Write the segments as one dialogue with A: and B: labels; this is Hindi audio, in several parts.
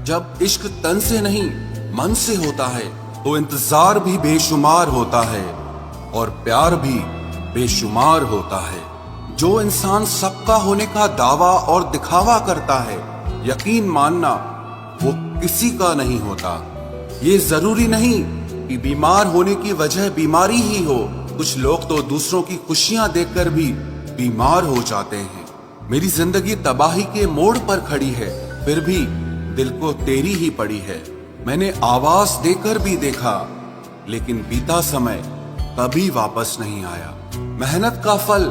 A: जब इश्क तन से नहीं मन से होता है तो इंतजार भी बेशुमार होता है और प्यार भी बेशुमार होता है। जो इंसान सबका होने का दावा और दिखावा करता है, यकीन मानना वो किसी का नहीं होता। ये जरूरी नहीं कि बीमार होने की वजह बीमारी ही हो, कुछ लोग तो दूसरों की खुशियां देखकर भी बीमार हो जाते हैं। मेरी जिंदगी तबाही के मोड़ पर खड़ी है, फिर भी दिल को तेरी ही पड़ी है। मैंने आवाज देकर भी देखा, लेकिन बीता समय कभी वापस नहीं आया। मेहनत का फल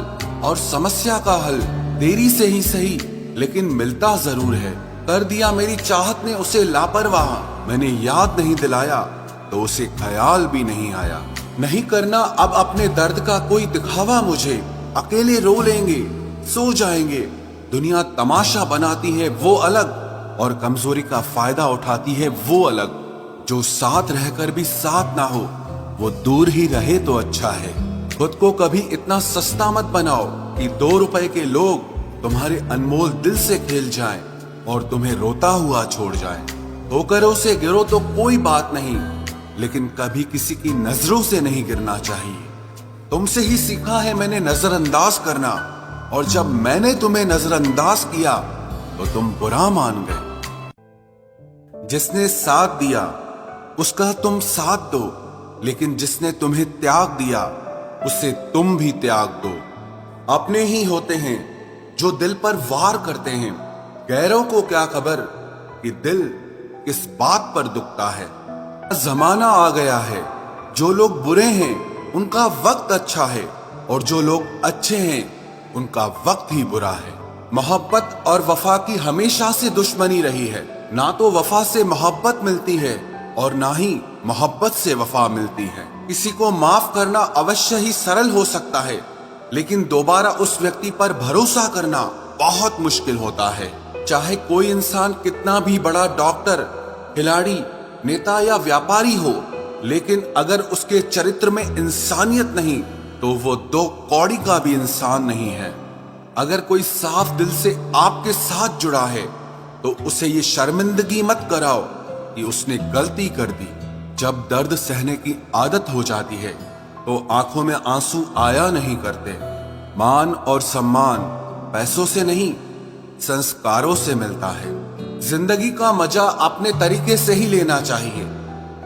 A: और समस्या का हल देरी से ही सही, लेकिन मिलता जरूर है। कर दिया मेरी चाहत ने उसे लापरवाह, मैंने याद नहीं दिलाया तो उसे ख्याल भी नहीं आया। नहीं करना अब अपने दर्द का कोई दिखावा मुझे, अकेले रो लेंगे, सो जाएंगे। दुनिया तमाशा बनाती है वो अलग, और कमजोरी का फायदा उठाती है वो अलग। जो साथ रहकर भी साथ ना हो, वो दूर ही रहे तो अच्छा है। खुद को कभी इतना सस्ता मत बनाओ कि 2 रुपए के लोग तुम्हारे अनमोल दिल से खेल जाएं और तुम्हें रोता हुआ छोड़ जाएं। ठोकरों से गिरो तो कोई बात नहीं, लेकिन कभी किसी की नजरों से नहीं गिरना चाहिए। तुमसे ही सीखा है मैंने नजरअंदाज करना, और जब मैंने तुम्हें नजरअंदाज किया तो तुम बुरा मान गए। जिसने साथ दिया उसका तुम साथ दो, लेकिन जिसने तुम्हें त्याग दिया उसे तुम भी त्याग दो। अपने ही होते हैं जो दिल पर वार करते हैं, गैरों को क्या खबर कि दिल किस बात पर दुखता है। जमाना आ गया है, जो लोग बुरे हैं उनका वक्त अच्छा है, और जो लोग अच्छे हैं उनका वक्त ही बुरा है। मोहब्बत और वफा की हमेशा से दुश्मनी रही है। ना तो वफा से मोहब्बत मिलती है और ना ही मोहब्बत से वफा मिलती है। किसी को माफ करना अवश्य ही सरल हो सकता है, लेकिन दोबारा उस व्यक्ति पर भरोसा करना बहुत मुश्किल होता है। चाहे कोई इंसान कितना भी बड़ा डॉक्टर, खिलाड़ी, नेता या व्यापारी हो, लेकिन अगर उसके चरित्र में इंसानियत नहीं तो वो 2 कौड़ी का भी इंसान नहीं है। अगर कोई साफ दिल से आपके साथ जुड़ा है तो उसे ये शर्मिंदगी मत कराओ कि उसने गलती कर दी। जब दर्द सहने की आदत हो जाती है तो आंखों में आंसू आया नहीं करते। मान और सम्मान पैसों से नहीं, संस्कारों से मिलता है। जिंदगी का मजा अपने तरीके से ही लेना चाहिए।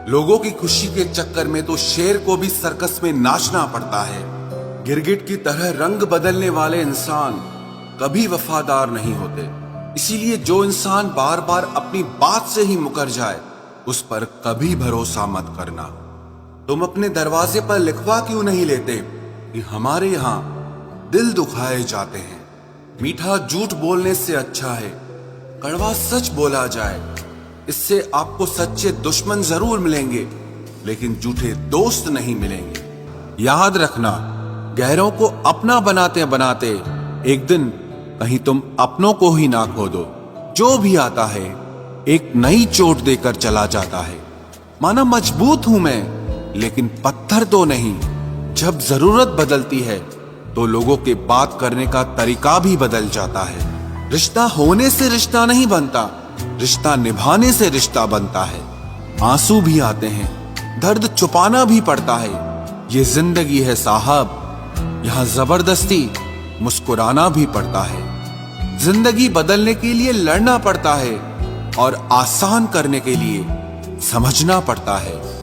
A: लोगों की खुशी के चक्कर में तो शेर को भी सर्कस में नाचना पड़ता है। गिरगिट की तरह रंग बदलने वाले इंसान कभी वफादार नहीं होते। इसीलिए जो इंसान बार बार अपनी बात से ही मुकर जाए, उस पर कभी भरोसा मत करना। तुम अपने दरवाजे पर लिखवा क्यों नहीं लेते कि हमारे यहाँ दिल दुखाए जाते हैं। मीठा झूठ बोलने से अच्छा है कड़वा सच बोला जाए। इससे आपको सच्चे दुश्मन जरूर मिलेंगे, लेकिन झूठे दोस्त नहीं मिलेंगे। याद रखना, गैरों को अपना बनाते बनाते एक दिन कहीं तुम अपनों को ही ना खो दो। जो भी आता है एक नई चोट देकर चला जाता है। माना मजबूत हूं मैं, लेकिन पत्थर तो नहीं। जब जरूरत बदलती है तो लोगों के बात करने का तरीका भी बदल जाता है। रिश्ता होने से रिश्ता नहीं बनता, रिश्ता निभाने से रिश्ता बनता है। आंसू भी आते हैं, दर्द छुपाना भी पड़ता है। ये जिंदगी है साहब, यहाँ जबरदस्ती मुस्कुराना भी पड़ता है। जिंदगी बदलने के लिए लड़ना पड़ता है और आसान करने के लिए समझना पड़ता है।